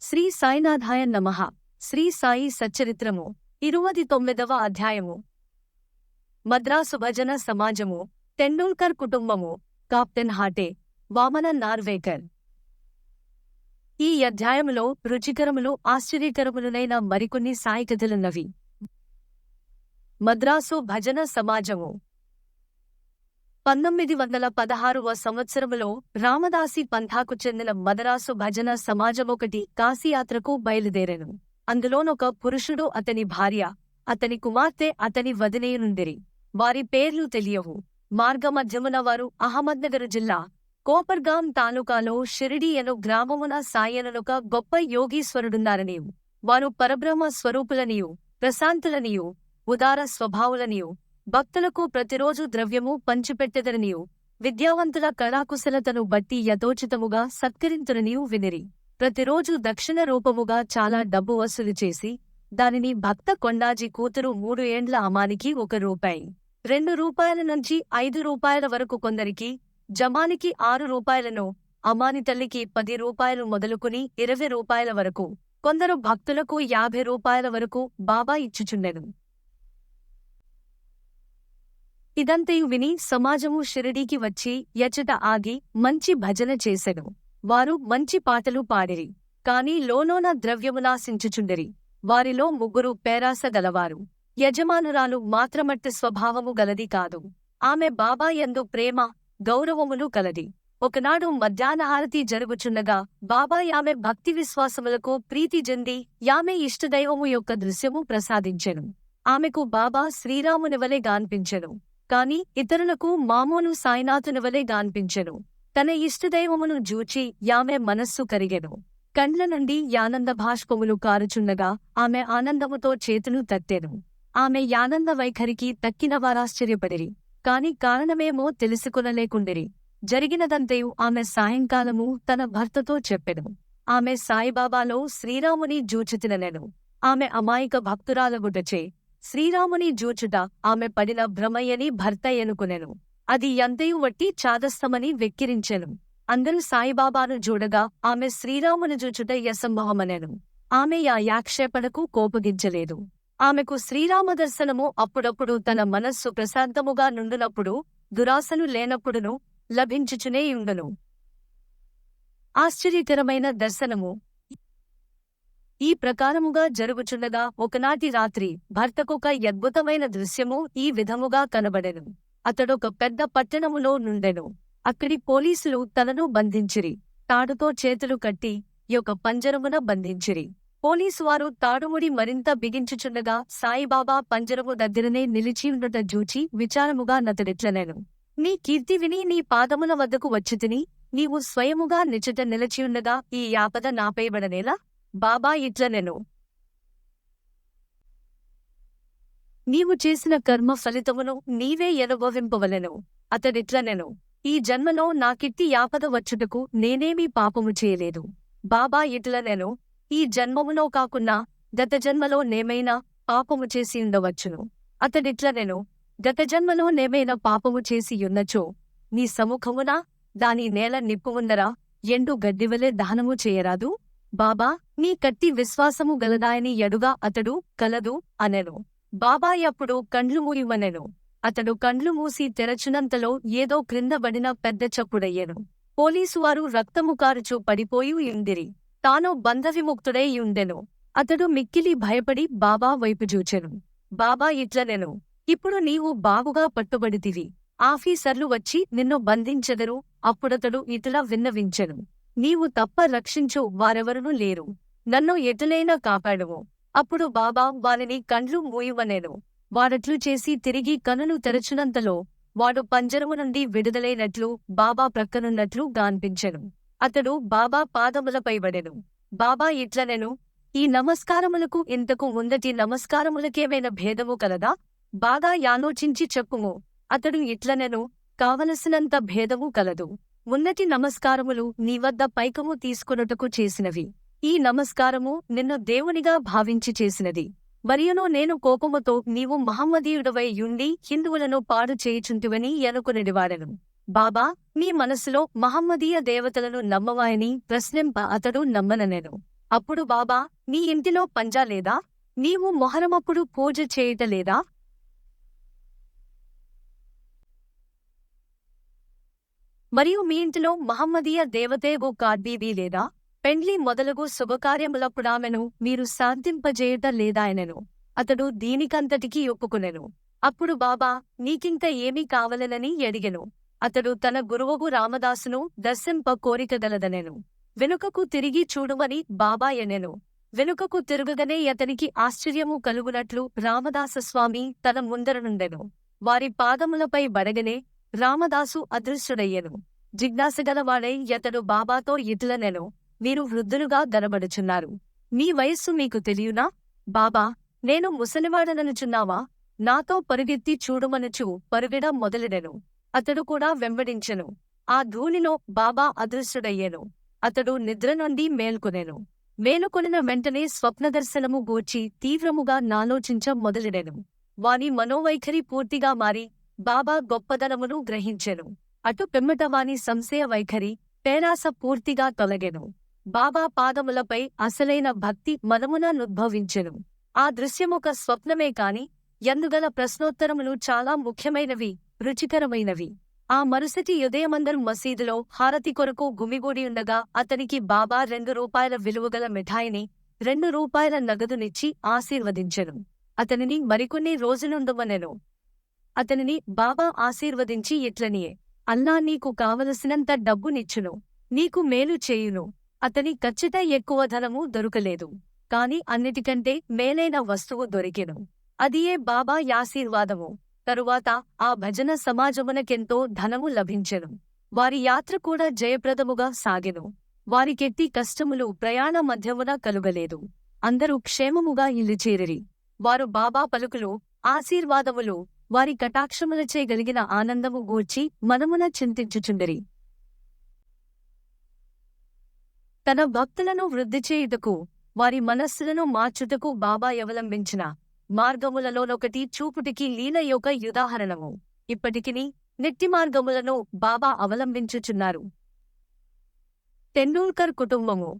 శ్రీ సాయినాథాయ నమః. శ్రీ సాయి సచ్చరిత్రము 29వ అధ్యాయము. మద్రాసు భజన సమాజము, టెండూల్కర్ కుటుంబము, కాప్టెన్ హాటే, వామన నార్వేకర్. ఈ అధ్యాయములో రుచికరములు ఆశ్చర్యకరములైన మరికొన్ని సాయి కథలున్నవి. మద్రాసు భజన సమాజము 1916వ సంవత్సరములో రామదాసి పంథాకు చెందిన మదరాసు భజన సమాజమొకటి కాశీయాత్రకు బయలుదేరెను. అందులోనొక పురుషుడు, అతని భార్య, అతని కుమార్తె, అతని వదినేయునుండిరి. వారి పేర్లు తెలియవు. మార్గమధ్యమున వారు అహ్మద్నగర్ జిల్లా కోపర్గాం తాలూకాలో షిరిడీ అను గ్రామమున సాయననొక గొప్ప యోగీశ్వరుడున్నారనియు, వారు పరబ్రహ్మ స్వరూపులనియు, ప్రశాంతులనియు, ఉదార స్వభావులనియు, భక్తులకు ప్రతిరోజు ద్రవ్యము పంచిపెట్టెదరనియు, విద్యావంతుల కళాకుశలతను బట్టి యథోచితముగా సత్కరింతురనియు వినిరి. ప్రతిరోజు దక్షిణ రూపముగా చాలా డబ్బు వసూలు చేసి దానిని భక్త కొండాజీ కూతురు 3 ఏండ్ల అమానికి ₹1, ₹2 నుంచి ₹5 వరకు, కొందరికి జమానికి ₹6, అమాని తల్లికి ₹10 మొదలుకుని ₹20 వరకు, కొందరు భక్తులకు ₹50 వరకు బాబా ఇచ్చుచుండెను. ఇదంతయు విని సమాజము షిరిడీకి వచ్చి యచట ఆగి మంచి భజన చేసెను. వారు మంచి పాటలు పాడిరి, కాని లోలోన ద్రవ్యమునాశించుచుండిరి. వారిలో 3 పేరాస గలవారు. యజమానురాలు మాత్రమట్టి స్వభావము గలది కాదు. ఆమె బాబా యందు ప్రేమ గౌరవములు కలది. ఒకనాడు మధ్యాహ్నహారతి జరుగుచున్నగా బాబా యామె భక్తి విశ్వాసములకు ప్రీతి చెంది యామె ఇష్టదైవము యొక్క దృశ్యము ప్రసాదించెను. ఆమెకు బాబా శ్రీరామునివలె గాన్పించెను, కాని ఇతరులకు మామూలు సాయినాథునివలె గాన్పించెను. తన ఇష్టదైవమును జూచి యామె మనస్సు కరిగెను. కండ్ల నుండి యానంద భాష్పములు కారుచున్నగా ఆమె ఆనందముతో చేతులు తట్టెను. ఆమె యానంద వైఖరికి తక్కిన వారాశ్చర్యపడిరి, కాని కారణమేమో తెలుసుకొనలేకుండిరి. జరిగినదంతయు ఆమె సాయంకాలము తన భర్తతో చెప్పెను. ఆమె సాయిబాబాలో శ్రీరాముని జూచితిననెను. ఆమె అమాయక భక్తురాలగుటచే శ్రీరాముని జూచుట ఆమె పడిన భ్రమయని భర్త ఎనుకునెను. అది ఎంతయు వట్టి చాదస్తమని వెక్కిరించెను. అందరూ సాయిబాబాను చూడగా ఆమె శ్రీరాముని జూచుట యసంభవమనెను. ఆమె ఆ యాక్షేపణకు కోపగించలేదు. ఆమెకు శ్రీరామ దర్శనము అప్పుడప్పుడు తన మనస్సు ప్రశాంతముగా నుండునప్పుడు, దురాశలు లేనప్పుడును లభించుచునే యుండును. ఆశ్చర్యకరమైన దర్శనము. ఈ ప్రకారముగా జరుగుచుండగా ఒకనాటి రాత్రి భర్తకొక అద్భుతమైన దృశ్యము ఈ విధముగా కనబడెను. అతడొక పెద్ద పట్టణములో నుండెను. అక్కడి పోలీసులు తనను బంధించిరి. తాడుతో చేతులు కట్టి యొక్క పంజరమున బంధించిరి. పోలీసువారు తాడుముడి మరింత బిగించుచుండగా సాయిబాబా పంజరము దగ్గరనే నిలిచియుండుట జూచి విచారముగా నతడిట్లనెను. నీ కీర్తి విని నీ పాదముల వద్దకు వచ్చితిని. నీవు స్వయముగా నిచట నిలచియుండగా ఈ యాపద నాపైబడనేలా? బాబా ఇట్లనెను, నీవు చేసిన కర్మ ఫలితమును నీవే అనుభవింపవలెను. అతడిట్లనెను, ఈ జన్మలో నాకిట్టి యాపద వచ్చుటకు నేనేమీ పాపము చేయలేదు. బాబా ఇట్లనెను, ఈ జన్మములో కాకున్నా గత జన్మలో నేమైనా పాపము చేసి ఉండవచ్చును. అతడిట్లనెను, గత జన్మలో నేమైనా పాపము చేసియున్నచో నీ సముఖమున దాని నేల నిప్పువుందరా ఎండు గడ్డివలె దహనము చేయరాదు? బాబా, నీ కట్టి విశ్వాసము గలదాయని ఎడుగా అతడు కలదు అనెను. బాబా అప్పుడు కండ్లు మూయమనెను. అతడు కండ్లు మూసి తెరచునంతలో ఏదో క్రిందబడిన పెద్ద చప్పుడయ్యెను. పోలీసువారు రక్తము కారుచు పడిపోయి యుండిరి. తాను బంధవిముక్తుడై యుండెను. అతడు మిక్కిలి భయపడి బాబా వైపు చూచెను. బాబా ఇట్లనెను, ఇప్పుడు నీవు బాగుగా పట్టుబడితివి. ఆఫీసర్లు వచ్చి నిన్ను బంధించెదరు. అప్పుడతడు ఇట్లా విన్నవించెను, నీవు తప్ప రక్షించు వారెవరునూ లేరు. నన్ను ఎటులైనా కాపాడుము. అప్పుడు బాబా వానిని కండ్లు మూయమనెను. వాడట్లు చేసి తిరిగి కనులు తెరచునంతలో వాడు పంజరము నుండి విడుదలైనట్లు బాబా ప్రక్కనున్నట్లు గాన్పించెను. అతడు బాబా పాదములపై పడెను. బాబా ఇట్లనెను, ఈ నమస్కారములకు ఇంతకు ముందటి నమస్కారములకేమైనా భేదము కలదా? బాగా యాలోచించి చెప్పుము. అతడు ఇట్లనెను, కావలసినంత భేదము కలదు. ఉన్నటి నమస్కారములు నీవద్ద పైకము తీసుకొనుటకు చేసినవి. ఈ నమస్కారము నిన్ను దేవునిగా భావించి చేసినది. మరియును నేను కోపముతో నీవు మహమ్మదీయుడవై యుండి హిందువులను పాడు చేయుచుంటివని అనుకునేవాడెను. బాబా, నీ మనసులో మహమ్మదీయ దేవతలను నమ్మవాయని ప్రశ్నింప అతడు నమ్మననెను. అప్పుడు బాబా, నీ ఇంటిలో పంజా లేదా? నీవు మొహరమప్పుడు పూజ చేయటలేదా? మరియు మీ ఇంటిలో మహమ్మదీయ దేవతేగో కార్బీబీ లేదా? పెండ్లి మొదలగు శుభకార్యములప్పుడామెను మీరు శాంతింపజేయట లేదాయనెను. అతడు దీనికంతటికీ ఒప్పుకొనెను. అప్పుడు బాబా, నీకింక ఏమీ కావలెనని అడిగెను. అతడు తన గురువగు రామదాసును దర్శింప కోరికగలదనెను. వెనుకకు తిరిగి చూడుమని బాబా ఎనెను. వెనుకకు తిరుగగనే అతనికి ఆశ్చర్యము కలుగునట్లు రామదాసస్వామి తన ముందరనుండెను. వారి పాదములపై బడగనే రామదాసు అదృశ్యుడయ్యెను. జిజ్ఞాసగలవాడై అతడు బాబాతో ఇట్లనెను, మీరు వృద్ధులుగా గనబడుచున్నారు. మీ వయస్సు మీకు తెలియునా? బాబా, నేను ముసలివాడననుచున్నావా? నాతో పరుగెత్తి చూడుమనుచు పరుగెడ మొదలెడెను. అతడు కూడా వెంబడించెను. ఆ ధూళిలో బాబా అదృశ్యుడయ్యెను. అతడు నిద్ర నుండి మేల్కొనెను. మేలుకొనిన వెంటనే స్వప్నదర్శనము గూర్చి తీవ్రముగా నాలోచించ మొదలెడెను. వాని మనోవైఖరి పూర్తిగా మారి బాబా గొప్పదనమును గ్రహించెను. అటు పిమ్మట వాని సంశయ వైఖరి, పేరాస పూర్తిగా తొలగెను. బాబా పాదములపై అసలైన భక్తి మనమున నుద్భవించెను. ఆ దృశ్యమొక స్వప్నమే కాని యందుగల ప్రశ్నోత్తరములు చాలా ముఖ్యమైనవి, రుచికరమైనవి. ఆ మరుసటి ఉదయమందరు మసీదులో హారతి కొరకు గుమిగూడియుండగా అతనికి బాబా ₹2 విలువగల మిఠాయిని, ₹2 నగదునిచ్చి ఆశీర్వదించెను. అతనిని మరికొన్ని రోజులుండమనెను. అతనిని బాబా ఆశీర్వదించి ఇట్లనియే, అల్లా నీకు కావలసినంత డబ్బునిచ్చును, నీకు మేలు చేయును. అతని ఖచ్చిత ఎక్కువ ధనము దొరకలేదు, కాని అన్నిటికంటే మేలైన వస్తువు దొరికెను. అదియే బాబా యాశీర్వాదము. తరువాత ఆ భజన సమాజమునకెంతో ధనము లభించెను. వారి యాత్ర కూడా జయప్రదముగా సాగెను. వారికెట్టి కష్టములు ప్రయాణ మధ్యమున కలుగలేదు. అందరూ క్షేమముగా ఇల్లు చేరిరి. వారు బాబా పలుకులు, ఆశీర్వాదములు, వారి కటాక్షములచే గలిగిన ఆనందము గూర్చి మనమున చింతించుచుండిరి. తన భక్తులను వృద్ధిచేయుటకు, వారి మనస్సులను మార్చుటకు బాబా అవలంబించిన మార్గములలోనొకటి చూపుటికి లీల యొక్క ఉదాహరణము. ఇప్పటికిని నెట్టి మార్గములను బాబా అవలంబించుచున్నారు. తెండూల్కర్ కుటుంబము.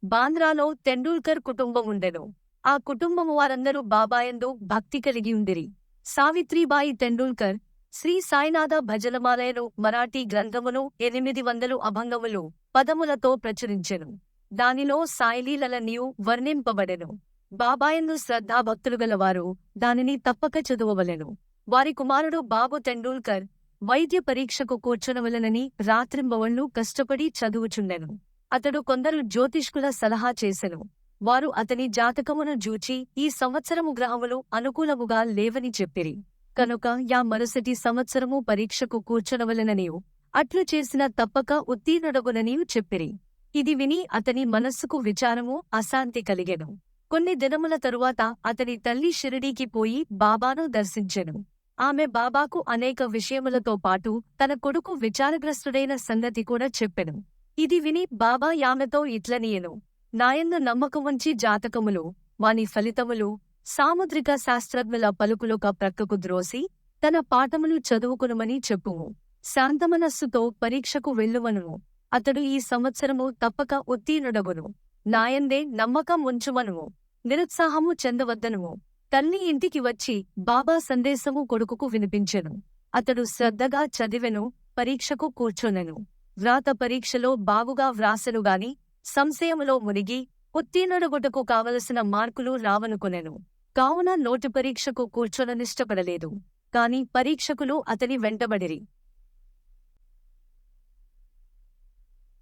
బాంద్రాలో తెండూల్కర్ కుటుంబముండెను. ఆ కుటుంబము వారందరూ బాబాయందు భక్తి కలిగియుండిరి. సావిత్రీబాయి తెండూల్కర్ శ్రీ సాయినాథ భజనమాలయను మరాఠీ గ్రంథమును 800 అభంగములు పదములతో ప్రచురించెను. దానిలో సాయిలీలలనియు వర్ణింపబడెను. బాబాయందు శ్రద్ధాభక్తులు గలవారు దానిని తప్పక చదువవలెను. వారి కుమారుడు బాబు తెండూల్కర్ వైద్య పరీక్షకు కూర్చొనవలెనని రాత్రింబవళ్ళు కష్టపడి చదువుచుండెను. అతడు కొందరు జ్యోతిష్కుల సలహా చేసెను. వారు అతని జాతకమును జూచి ఈ సంవత్సరము గ్రహములు అనుకూలముగా లేవని చెప్పిరి. కనుక మరుసటి సంవత్సరము పరీక్షకు కూర్చొనవలెననియు అట్లు చేసిన తప్పక ఉత్తీర్ణుడగుననియు చెప్పిరి. ఇది విని అతని మనస్సుకు విచారము, అశాంతి కలిగెను. కొన్ని దినముల తరువాత అతని తల్లి షిరిడీకి పోయి బాబాను దర్శించెను. ఆమె బాబాకు అనేక విషయములతో పాటు తన కొడుకు విచారగ్రస్తుడైన సంగతి కూడా చెప్పెను. ఇది విని బాబా ఆమెతో ఇట్లనియెను, నాయందు నమ్మకముంచి జాతకములు, వాని ఫలితములు, సాముద్రిక శాస్త్రజ్ఞుల పలుకులొక ప్రక్కకు ద్రోసి తన పాఠములు చదువుకునుమని చెప్పుము. శాంతమనస్సుతో పరీక్షకు వెళ్ళుమనుము. అతడు ఈ సంవత్సరము తప్పక ఉత్తీర్ణుడగును. నాయందే నమ్మకం ఉంచుమనుము. నిరుత్సాహము చెందవద్దనుము. తల్లి ఇంటికి వచ్చి బాబా సందేశము కొడుకుకు వినిపించెను. అతడు శ్రద్ధగా చదివెను, పరీక్షకు కూర్చొనెను. వ్రాత పరీక్షలో బాగుగా వ్రాసెనుగాని సంశయములో మునిగి ఉత్తీర్ణుడగుటకు కావలసిన మార్కులు రావనుకొనెను. కావున నోటి పరీక్షకు కూర్చొననిష్టపడలేదు. కాని పరీక్షకులు అతని వెంటబడిరి.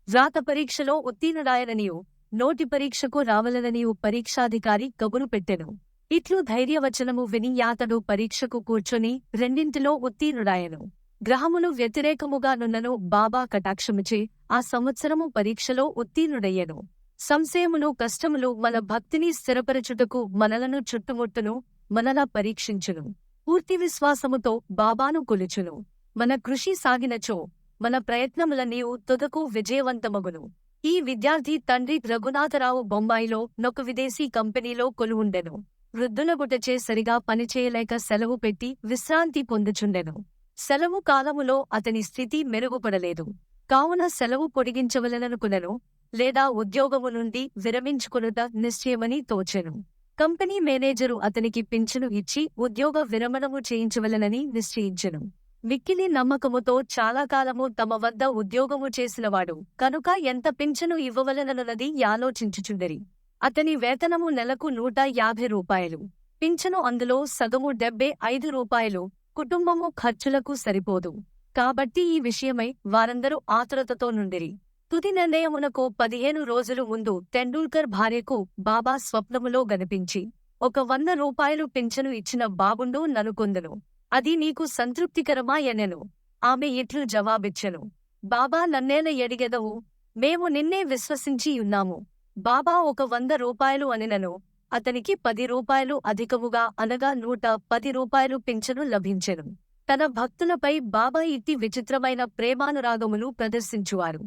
వ్రాత పరీక్షలో ఉత్తీర్ణుడాయననియు నోటి పరీక్షకు రావలననియు పరీక్షాధికారి కబురు పెట్టెను. ఇట్లు ధైర్యవచనము విని అతడు పరీక్షకు కూర్చొని రెండింటిలో ఉత్తీర్ణుడాయెను. గ్రహములు వ్యతిరేకముగా నున్నను బాబా కటాక్షముచే ఆ సంవత్సరము పరీక్షలో ఉత్తీర్ణుడయ్యెను. సంశయములు, కష్టములు మన భక్తిని స్థిరపరచుటకు మనలను చుట్టుముట్టును, మనలా పరీక్షించును. పూర్తి విశ్వాసముతో బాబాను కొలుచును. మన కృషి సాగినచో మన ప్రయత్నములన్నీయు తుదకు విజయవంతమగును. ఈ విద్యార్థి తండ్రి రఘునాథరావు బొంబాయిలో నొక విదేశీ కంపెనీలో కొలువుండెను. వృద్ధులగుటచే సరిగా పనిచేయలేక సెలవు పెట్టి విశ్రాంతి పొందుచుండెను. సెలవు కాలములో అతని స్థితి మెరుగుపడలేదు. కావున సెలవు పొడిగించవలెననుకునెను. లేదా ఉద్యోగము నుండి విరమించుకొనుట నిశ్చయమని తోచెను. కంపెనీ మేనేజరు అతనికి పింఛను ఇచ్చి ఉద్యోగ విరమణము చేయించవలెనని నిశ్చయించెను. మిక్కిలి నమ్మకముతో చాలా కాలము తమ వద్ద ఉద్యోగము చేసినవాడు కనుక ఎంత పింఛను ఇవ్వవలెనన్నది ఆలోచించుచుండిరి. అతని వేతనము నెలకు 150 రూపాయలు. పింఛను అందులో సగము 75 రూపాయలు. కుటుంబము ఖర్చులకు సరిపోదు. కాబట్టి ఈ విషయమై వారందరూ ఆతురతతో నుండిరి. తుది నిర్ణయమునకు 15 రోజులు ముందు తెండూల్కర్ భార్యకు బాబా స్వప్నములో గనిపించి, ఒక 100 రూపాయలు పింఛను ఇచ్చిన బాగుండు ననుకొందును. అది నీకు సంతృప్తికరమా ఎనెను. ఆమె ఇట్లు జవాబిచ్చెను, బాబా నన్నేల ఎడిగెదవు? మేము నిన్నే విశ్వసించి యున్నాము. బాబా ఒక 100 రూపాయలు అనినను అతనికి 10 రూపాయలు అధికముగా అనగా 110 రూపాయలు పింఛను లభించెను. తన భక్తులపై బాబా ఇట్టి విచిత్రమైన ప్రేమానురాగములు ప్రదర్శించువారు.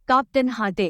కాప్టెన్ హాటే.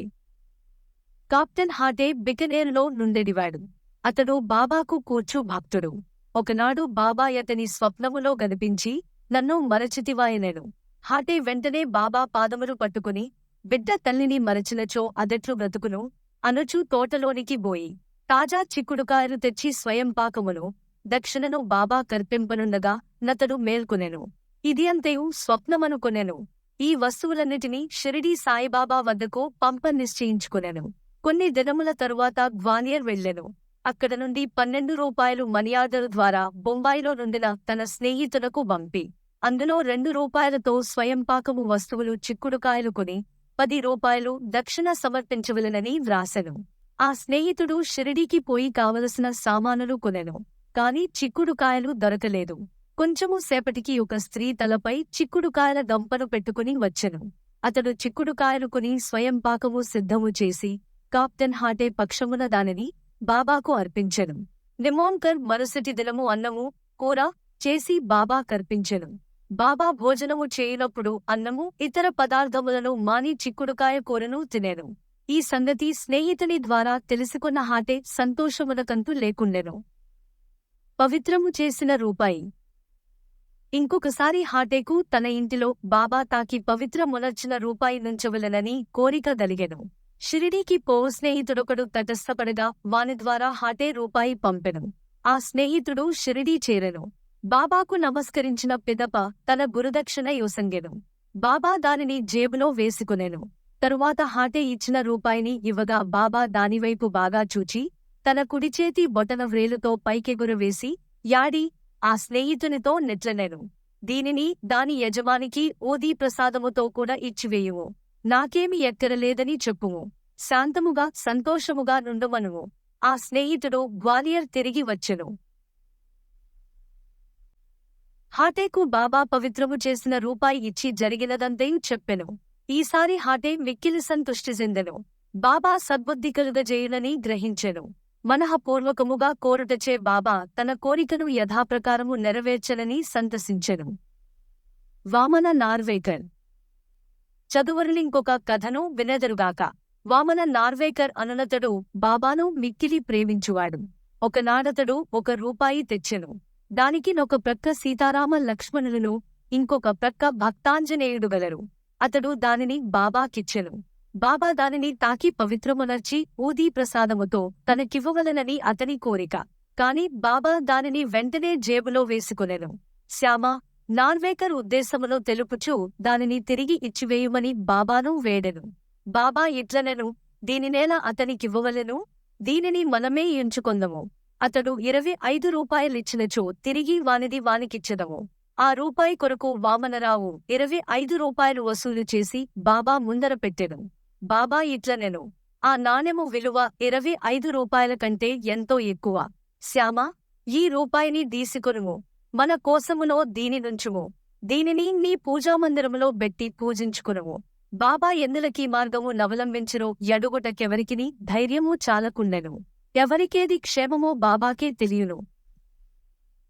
కాప్టెన్ హాటే బికనేరులో నుండెడివాడు. అతడు బాబాకు కూర్చు భక్తుడు. ఒకనాడు బాబా అతని స్వప్నములో గనిపించి, నన్ను మరచితివాయనెను. హాటే వెంటనే బాబా పాదములు పట్టుకుని, బిడ్డ తల్లిని మరచినచో అదెట్లు బ్రతుకును అనుచు తోటలోనికి బోయి తాజా చిక్కుడుకాయలు తెచ్చి స్వయం పాకమును దక్షిణను బాబా కర్పింపనుండగా నతడు మేల్కొనెను. ఇది అంతయు స్వప్నమనుకొనెను. ఈ వస్తువులన్నిటినీ షిరిడీ సాయిబాబా వద్దకు పంప నిశ్చయించుకొనెను. కొన్ని దినముల తరువాత గ్వాలియర్ వెళ్ళెను. అక్కడ నుండి 12 రూపాయలు మనియార్డరు ద్వారా బొంబాయిలో నుండిన తన స్నేహితులకు పంపి అందులో 2 రూపాయలతో స్వయంపాకము వస్తువులు చిక్కుడుకాయలు కొని 10 రూపాయలు దక్షిణ సమర్పించవలెనని వ్రాసెను. ఆ స్నేహితుడు షిరిడీకి పోయి కావలసిన సామానులు కొనెను. కాని చిక్కుడుకాయలు దొరకలేదు. కొంచెము సేపటికి ఒక స్త్రీ తలపై చిక్కుడుకాయల గంపను పెట్టుకుని వచ్చెను. అతడు చిక్కుడుకాయలు కొని స్వయంపాకము సిద్ధము చేసి కాప్టెన్ హాటే పక్షమున దానిని బాబాకు అర్పించెను. నిమోన్కర్ మరుసటి దినము అన్నము కూర చేసి బాబా కర్పించెను. బాబా భోజనము చేయునప్పుడు అన్నము ఇతర పదార్థములను మాని చిక్కుడుకాయ కూరను తినెను. ఈ సంగతి స్నేహితుని ద్వారా తెలుసుకున్న హాటే సంతోషమునకంతు లేకుండెను. పవిత్రము చేసిన రూపాయి. ఇంకొకసారి హాటేకు తన ఇంటిలో బాబా తాకి పవిత్రమునర్చిన రూపాయి నుంచవలెనని కోరిక గలిగెను. షిరిడీకి పోవు స్నేహితుడొకడు తటస్థపడగా వాని ద్వారా హాటే రూపాయి పంపెను. ఆ స్నేహితుడు షిరిడీ చేరెను. బాబాకు నమస్కరించిన పిదప తన గురుదక్షిణ యోసంగెను. బాబా దానిని జేబులో వేసుకునెను. తరువాత హాటే ఇచ్చిన రూపాయిని ఇవ్వగా బాబా దానివైపు బాగా చూచి తన కుడిచేతి బొటన వ్రేలుతో పైకెగురవేసి యాడి ఆ స్నేహితునితో నెట్లనెను. దీనిని దాని యజమానికి ఓదీ ప్రసాదముతో కూడా ఇచ్చివేయుము. నాకేమి ఎక్కరలేదని చెప్పుము. శాంతముగా సంతోషముగా నుండుమనుము. ఆ స్నేహితుడు గ్వాలియర్ తిరిగి వచ్చెను. హాటేకు బాబా పవిత్రము చేసిన రూపాయి ఇచ్చి జరిగినదంతయు చెప్పెను. ఈసారి హాటే మిక్కిలి సంతుష్టి చెందెను. బాబా సద్బుద్ధి కలుగజేయునని గ్రహించెను. మనఃపూర్వకముగా కోరుటచే బాబా తన కోరికను యథాప్రకారము నెరవేర్చనని సంతసించెను. వామన నార్వేకర్. చదువరులింకొక కథను వినెదరుగాక. వామన నార్వేకర్ అనునతడు బాబాను మిక్కిలి ప్రేమించువాడు. ఒకనాడతడు 1 రూపాయి తెచ్చెను. దానికి నొక ప్రక్క సీతారామ లక్ష్మణులను ఇంకొక ప్రక్క భక్తాంజనేయుడు గలరు. అతడు దానిని బాబాకిచ్చెను. బాబా దానిని తాకి పవిత్రమునర్చి ఊదీ ప్రసాదముతో తనకివ్వవలనని అతని కోరిక. కాని బాబా దానిని వెంటనే జేబులో వేసుకొనెను. శ్యామ నార్వేకర్ ఉద్దేశములో తెలుపుచూ దానిని తిరిగి ఇచ్చివేయుమని బాబాను వేడెను. బాబా ఇట్లనెను, దీనినేల అతనికివ్వవలెను? దీనిని మనమే ఎంచుకొందము. అతడు 25 రూపాయలిచ్చినచో తిరిగి వానిది వానికిచ్చెదము. ఆ రూపాయి కొరకు వామనరావు 25 రూపాయలు వసూలు చేసి బాబా ముందర పెట్టెను. బాబా ఇట్లనెను, ఆ నాణెము విలువ 25 రూపాయల కంటే ఎంతో ఎక్కువ. శ్యామ ఈ రూపాయిని దీసుకొనుము. మన కోసములో దీని నుంచుము. దీనిని నీ పూజామందిరములో బెట్టి పూజించుకునుము. బాబా ఎందులకీ మార్గము నవలంబించిరో యడుగుటకెవరికిని ధైర్యము చాలకుండెను. ఎవరికేది క్షేమమో బాబాకే తెలియును.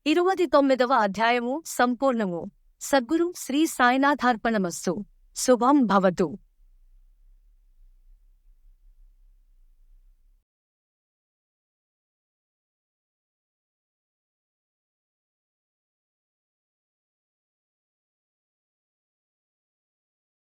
29వ అధ్యాయము సంపూర్ణము. సద్గురు శ్రీ సాయినాథార్పణమస్తు. శుభం భవతు.